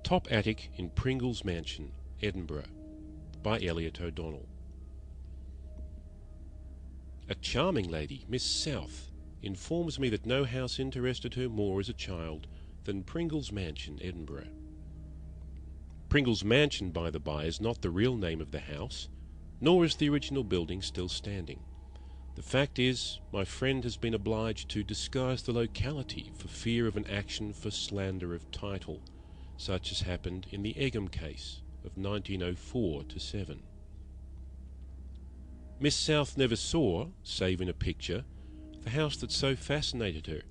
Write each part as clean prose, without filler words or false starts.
Top Attic in Pringle's Mansion, Edinburgh, by Elliot O'Donnell. A charming lady, Miss South, informs me that no house interested her more as a child than Pringle's Mansion, Edinburgh. Pringle's Mansion, by the by, is not the real name of the house, nor is the original building still standing. The fact is, my friend has been obliged to disguise the locality for fear of an action for slander of title, such as happened in the Egham case of 1904-7. Miss South never saw, save in a picture, the house that so fascinated her,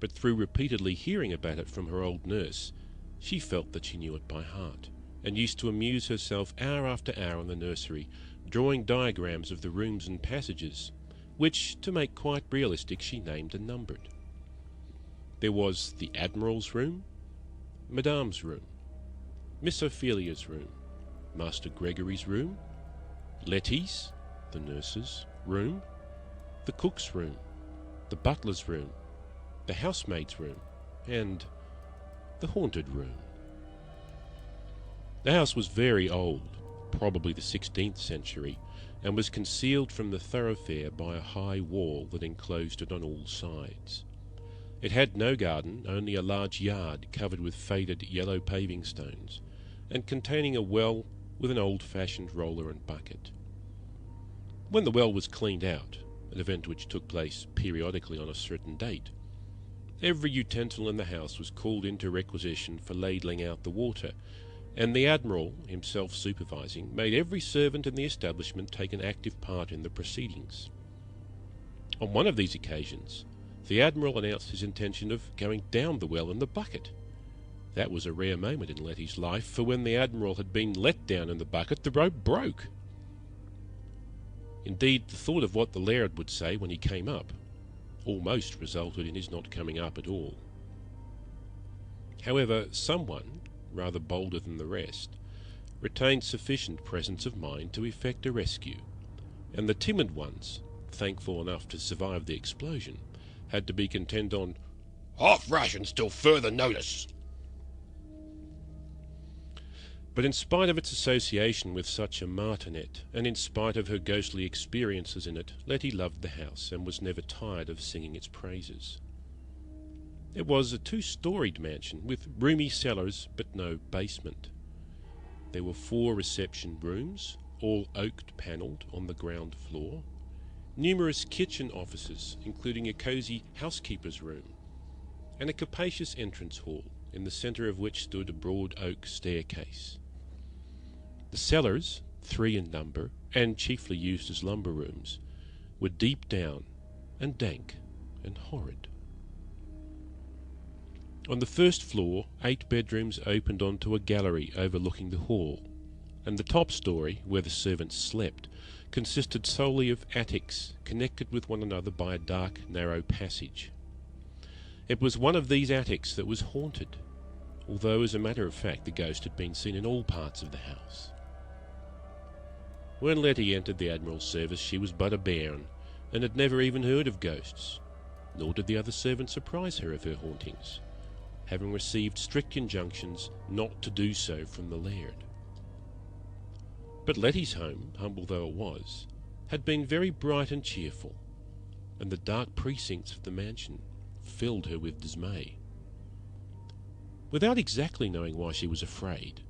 but through repeatedly hearing about it from her old nurse, she felt that she knew it by heart, and used to amuse herself hour after hour in the nursery, drawing diagrams of the rooms and passages, which, to make quite realistic, she named and numbered. There was the Admiral's room, Madame's room, Miss Ophelia's room, Master Gregory's room, Letty's, the nurse's, room, the cook's room, the butler's room, the housemaid's room, and the haunted room. The house was very old, probably the 16th century, and was concealed from the thoroughfare by a high wall that enclosed it on all sides. It had no garden, only a large yard covered with faded yellow paving stones, and containing a well with an old-fashioned roller and bucket. When the well was cleaned out, an event which took place periodically on a certain date, every utensil in the house was called into requisition for ladling out the water, and the Admiral, himself supervising, made every servant in the establishment take an active part in the proceedings. On one of these occasions, the Admiral announced his intention of going down the well in the bucket. That was a rare moment in Letty's life, for when the Admiral had been let down in the bucket, the rope broke. Indeed, the thought of what the Laird would say when he came up almost resulted in his not coming up at all. However, someone, rather bolder than the rest, retained sufficient presence of mind to effect a rescue, and the timid ones, thankful enough to survive the explosion, had to be content on half rations till further notice. But in spite of its association with such a martinet, and in spite of her ghostly experiences in it, Letty loved the house, and was never tired of singing its praises. It was a 2-storied mansion, with roomy cellars, but no basement. There were 4 reception rooms, all oak-panelled on the ground floor, numerous kitchen offices, including a cosy housekeeper's room, and a capacious entrance hall, in the centre of which stood a broad oak staircase. The cellars, 3 in number, and chiefly used as lumber rooms, were deep down, and dank, and horrid. On the first floor, 8 bedrooms opened onto a gallery overlooking the hall, and the top story, where the servants slept, consisted solely of attics connected with one another by a dark, narrow passage. It was one of these attics that was haunted, although as a matter of fact the ghost had been seen in all parts of the house. When Letty entered the Admiral's service she was but a bairn, and had never even heard of ghosts, nor did the other servants apprise her of her hauntings, having received strict injunctions not to do so from the Laird. But Letty's home, humble though it was, had been very bright and cheerful, and the dark precincts of the mansion filled her with dismay. Without exactly knowing why she was afraid,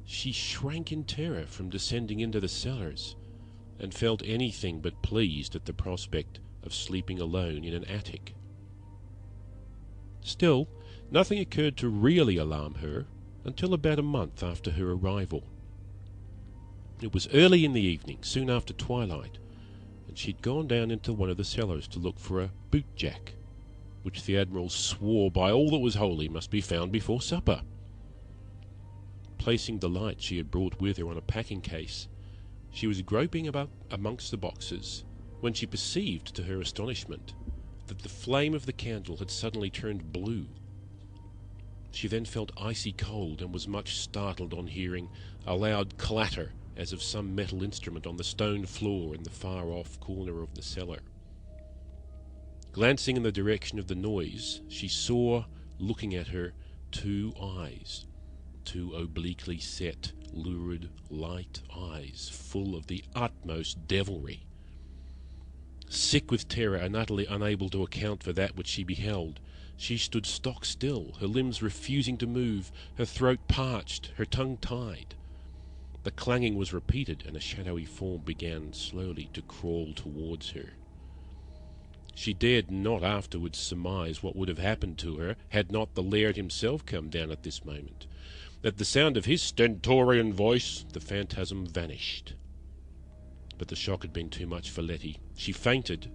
she shrank in terror from descending into the cellars, and felt anything but pleased at the prospect of sleeping alone in an attic. Still, nothing occurred to really alarm her until about a month after her arrival. It was early in the evening, soon after twilight, and she had gone down into one of the cellars to look for a boot-jack, which the Admiral swore by all that was holy must be found before supper. Placing the light she had brought with her on a packing case, she was groping about amongst the boxes, when she perceived, to her astonishment, that the flame of the candle had suddenly turned blue. She then felt icy cold, and was much startled on hearing a loud clatter as of some metal instrument on the stone floor in the far-off corner of the cellar. Glancing in the direction of the noise, she saw, looking at her, 2 eyes, two obliquely set, lurid, light eyes, full of the utmost devilry. Sick with terror and utterly unable to account for that which she beheld, she stood stock still, her limbs refusing to move, her throat parched, her tongue tied. The clanging was repeated, and a shadowy form began slowly to crawl towards her. She dared not afterwards surmise what would have happened to her had not the laird himself come down at this moment. At the sound of his stentorian voice, the phantasm vanished. But the shock had been too much for Letty. She fainted,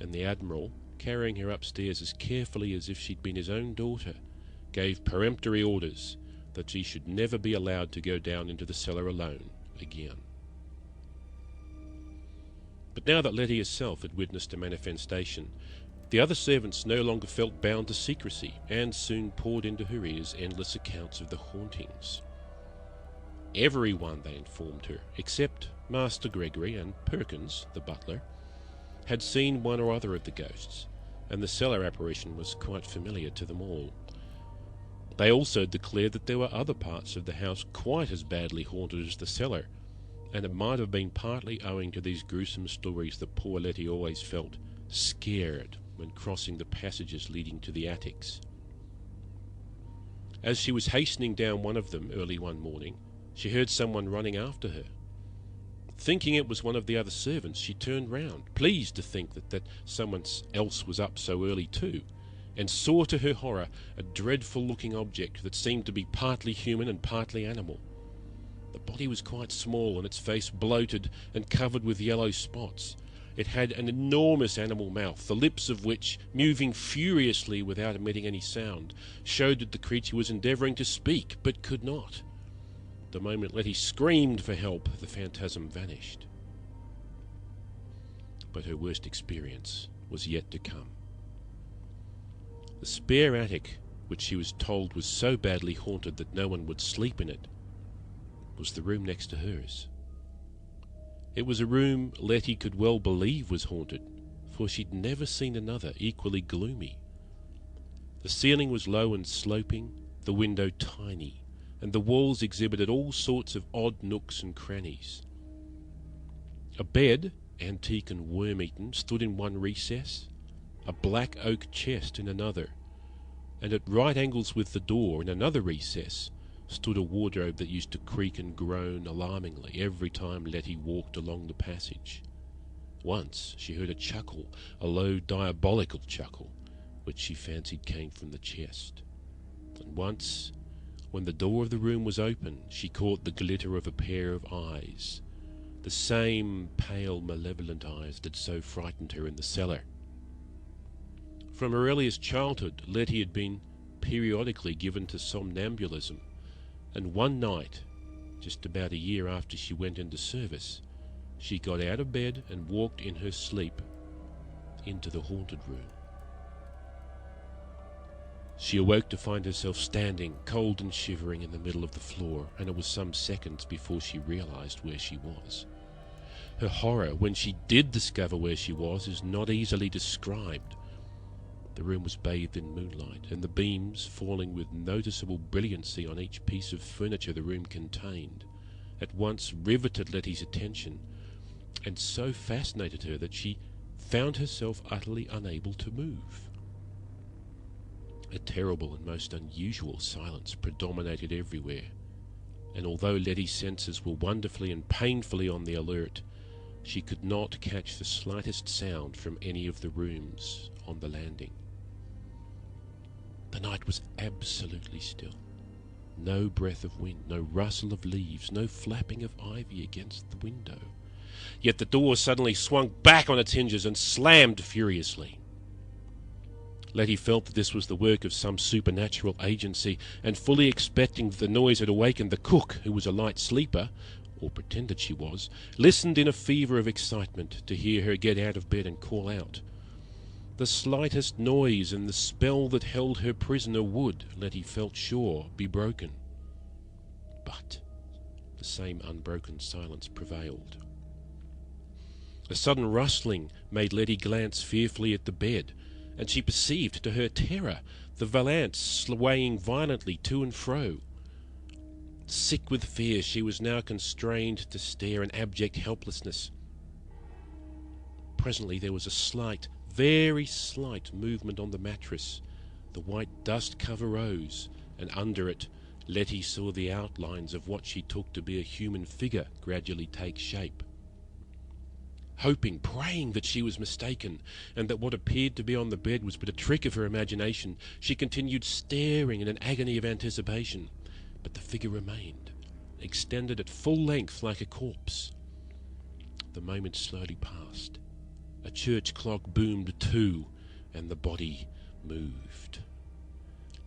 and the Admiral, carrying her upstairs as carefully as if she'd been his own daughter, gave peremptory orders that she should never be allowed to go down into the cellar alone again. But now that Letty herself had witnessed a manifestation, the other servants no longer felt bound to secrecy, and soon poured into her ears endless accounts of the hauntings. Everyone, they informed her, except Master Gregory and Perkins, the butler, had seen one or other of the ghosts, and the cellar apparition was quite familiar to them all. They also declared that there were other parts of the house quite as badly haunted as the cellar, and it might have been partly owing to these gruesome stories that poor Letty always felt scared when crossing the passages leading to the attics. As she was hastening down one of them early one morning, she heard someone running after her. Thinking it was one of the other servants, she turned round, pleased to think that someone else was up so early too, and saw to her horror a dreadful-looking object that seemed to be partly human and partly animal. The body was quite small, and its face bloated and covered with yellow spots. It had an enormous animal mouth, the lips of which, moving furiously without emitting any sound, showed that the creature was endeavouring to speak, but could not. The moment Letty screamed for help, the phantasm vanished. But her worst experience was yet to come. The spare attic, which she was told was so badly haunted that no one would sleep in it, was the room next to hers. It was a room Letty could well believe was haunted, for she'd never seen another equally gloomy. The ceiling was low and sloping, the window tiny, and the walls exhibited all sorts of odd nooks and crannies. A bed, antique and worm-eaten, stood in one recess, a black oak chest in another, and at right angles with the door in another recess stood a wardrobe that used to creak and groan alarmingly every time Letty walked along the passage. Once she heard a chuckle, a low diabolical chuckle, which she fancied came from the chest. And once, when the door of the room was open, she caught the glitter of a pair of eyes, the same pale, malevolent eyes that so frightened her in the cellar. From her earliest childhood, Letty had been periodically given to somnambulism, and one night, just about a year after she went into service, she got out of bed and walked in her sleep into the haunted room. She awoke to find herself standing, cold and shivering, in the middle of the floor, and it was some seconds before she realised where she was. Her horror, when she did discover where she was, is not easily described. The room was bathed in moonlight, and the beams, falling with noticeable brilliancy on each piece of furniture the room contained, at once riveted Letty's attention, and so fascinated her that she found herself utterly unable to move. A terrible and most unusual silence predominated everywhere, and although Letty's senses were wonderfully and painfully on the alert, she could not catch the slightest sound from any of the rooms on the landing. The night was absolutely still. No breath of wind, no rustle of leaves, no flapping of ivy against the window. Yet the door suddenly swung back on its hinges and slammed furiously. Letty felt that this was the work of some supernatural agency, and fully expecting that the noise had awakened the cook, who was a light sleeper, or pretended she was, listened in a fever of excitement to hear her get out of bed and call out. The slightest noise, and the spell that held her prisoner would, Letty felt sure, be broken. But the same unbroken silence prevailed. A sudden rustling made Letty glance fearfully at the bed, and she perceived, to her terror, the valance swaying violently to and fro. Sick with fear, she was now constrained to stare in abject helplessness. Presently there was a slight, very slight movement on the mattress. The white dust cover rose, and under it Letty saw the outlines of what she took to be a human figure gradually take shape. Hoping, praying that she was mistaken, and that what appeared to be on the bed was but a trick of her imagination, she continued staring in an agony of anticipation. But the figure remained, extended at full length like a corpse. The moment slowly passed. A church clock boomed 2, and the body moved.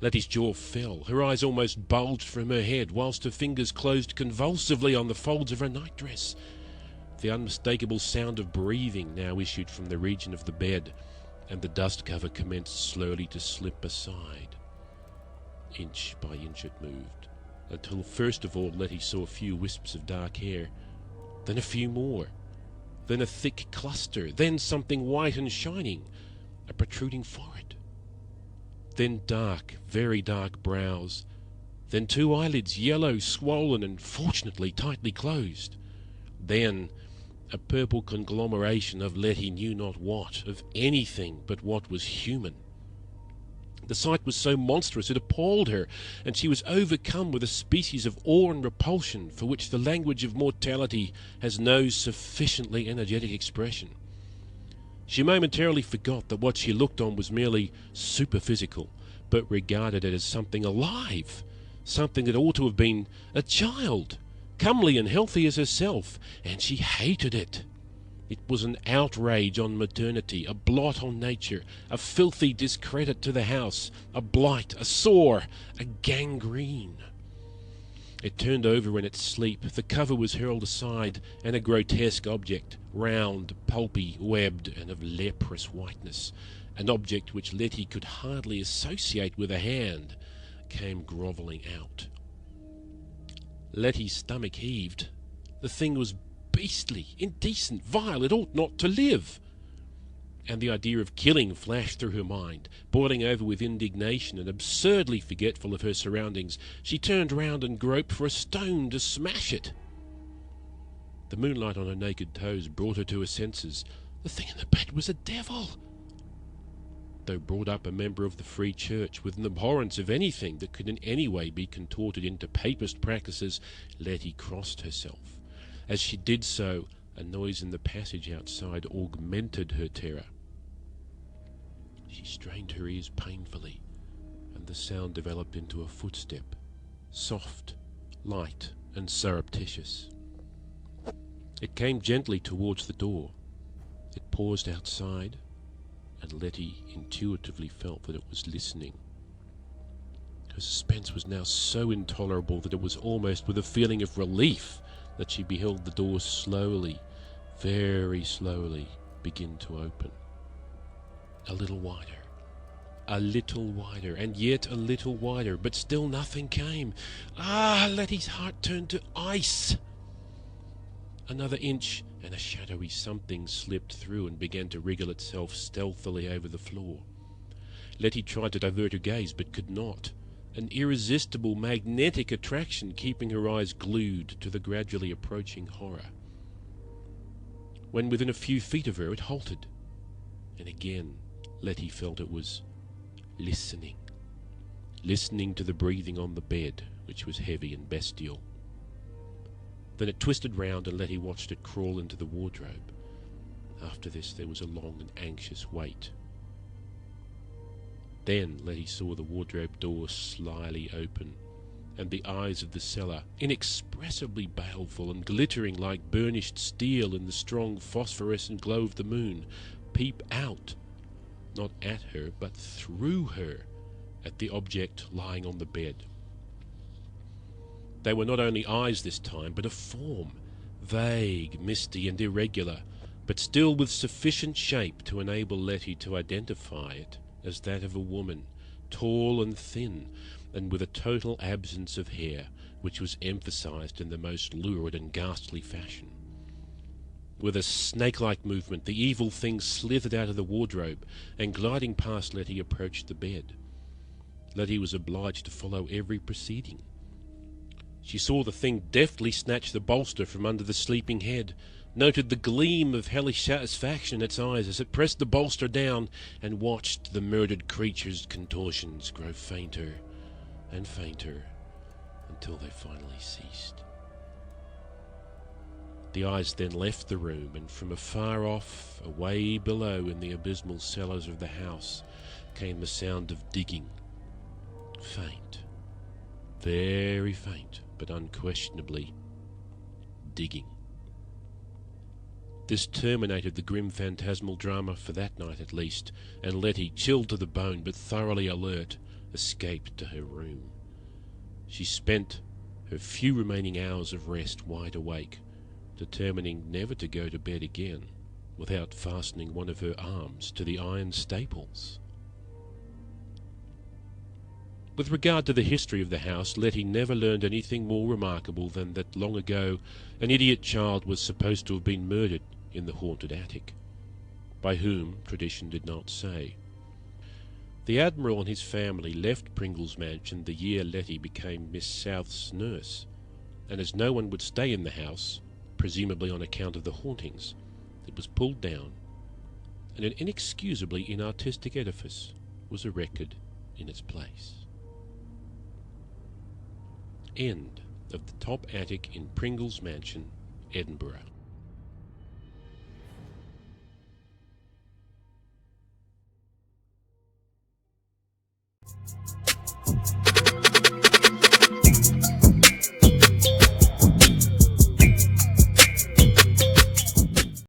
Letty's jaw fell, her eyes almost bulged from her head, whilst her fingers closed convulsively on the folds of her nightdress. The unmistakable sound of breathing now issued from the region of the bed, and the dust cover commenced slowly to slip aside. Inch by inch it moved, until first of all Letty saw a few wisps of dark hair, then a few more, then a thick cluster, then something white and shining, a protruding forehead, then dark, very dark brows, then 2 eyelids, yellow, swollen, and fortunately tightly closed, then a purple conglomeration of Letty knew not what, of anything but what was human. The sight was so monstrous it appalled her, and she was overcome with a species of awe and repulsion for which the language of mortality has no sufficiently energetic expression. She momentarily forgot that what she looked on was merely superphysical, but regarded it as something alive, something that ought to have been a child, comely and healthy as herself, and she hated it. It was an outrage on maternity, a blot on nature, a filthy discredit to the house, a blight, a sore, a gangrene. It turned over in its sleep, the cover was hurled aside, and a grotesque object, round, pulpy, webbed, and of leprous whiteness, an object which Letty could hardly associate with a hand, came grovelling out. Letty's stomach heaved. The thing was beastly, indecent, vile, it ought not to live. And the idea of killing flashed through her mind. Boiling over with indignation and absurdly forgetful of her surroundings, she turned round and groped for a stone to smash it. The moonlight on her naked toes brought her to her senses. The thing in the bed was a devil. Though brought up a member of the Free Church with an abhorrence of anything that could in any way be contorted into papist practices, Letty crossed herself. As she did so, a noise in the passage outside augmented her terror. She strained her ears painfully, and the sound developed into a footstep, soft, light, and surreptitious. It came gently towards the door. It paused outside, and Letty intuitively felt that it was listening. Her suspense was now so intolerable that it was almost with a feeling of relief that she beheld the door slowly, very slowly, begin to open. A little wider, and yet a little wider, but still nothing came. Ah, Letty's heart turned to ice. Another inch, and a shadowy something slipped through and began to wriggle itself stealthily over the floor. Letty tried to divert her gaze, but could not, an irresistible magnetic attraction keeping her eyes glued to the gradually approaching horror. When within a few feet of her, it halted, and again Letty felt it was listening to the breathing on the bed, which was heavy and bestial. Then it twisted round, and Letty watched it crawl into the wardrobe. After this there was a long and anxious wait. Then Letty saw the wardrobe door slyly open, and the eyes of the cellar, inexpressibly baleful and glittering like burnished steel in the strong phosphorescent glow of the moon, peep out, not at her, but through her, at the object lying on the bed. They were not only eyes this time, but a form, vague, misty, and irregular, but still with sufficient shape to enable Letty to identify it as that of a woman, tall and thin, and with a total absence of hair, which was emphasized in the most lurid and ghastly fashion. With a snake-like movement, the evil thing slithered out of the wardrobe, and gliding past Letty, approached the bed. Letty was obliged to follow every proceeding. She saw the thing deftly snatch the bolster from under the sleeping head, noted the gleam of hellish satisfaction in its eyes as it pressed the bolster down, and watched the murdered creature's contortions grow fainter and fainter until they finally ceased. The eyes then left the room, and from afar off, away below in the abysmal cellars of the house, came the sound of digging. Faint, very faint, but unquestionably digging. This terminated the grim phantasmal drama for that night at least, and Letty, chilled to the bone but thoroughly alert, escaped to her room. She spent her few remaining hours of rest wide awake, determining never to go to bed again without fastening one of her arms to the iron staples. With regard to the history of the house, Letty never learned anything more remarkable than that long ago an idiot child was supposed to have been murdered in the haunted attic. By whom, tradition did not say. The Admiral and his family left Pringle's mansion the year Letty became Miss South's nurse, and as no one would stay in the house, presumably on account of the hauntings, it was pulled down, and an inexcusably inartistic edifice was erected in its place. End of the top attic in Pringle's mansion, Edinburgh.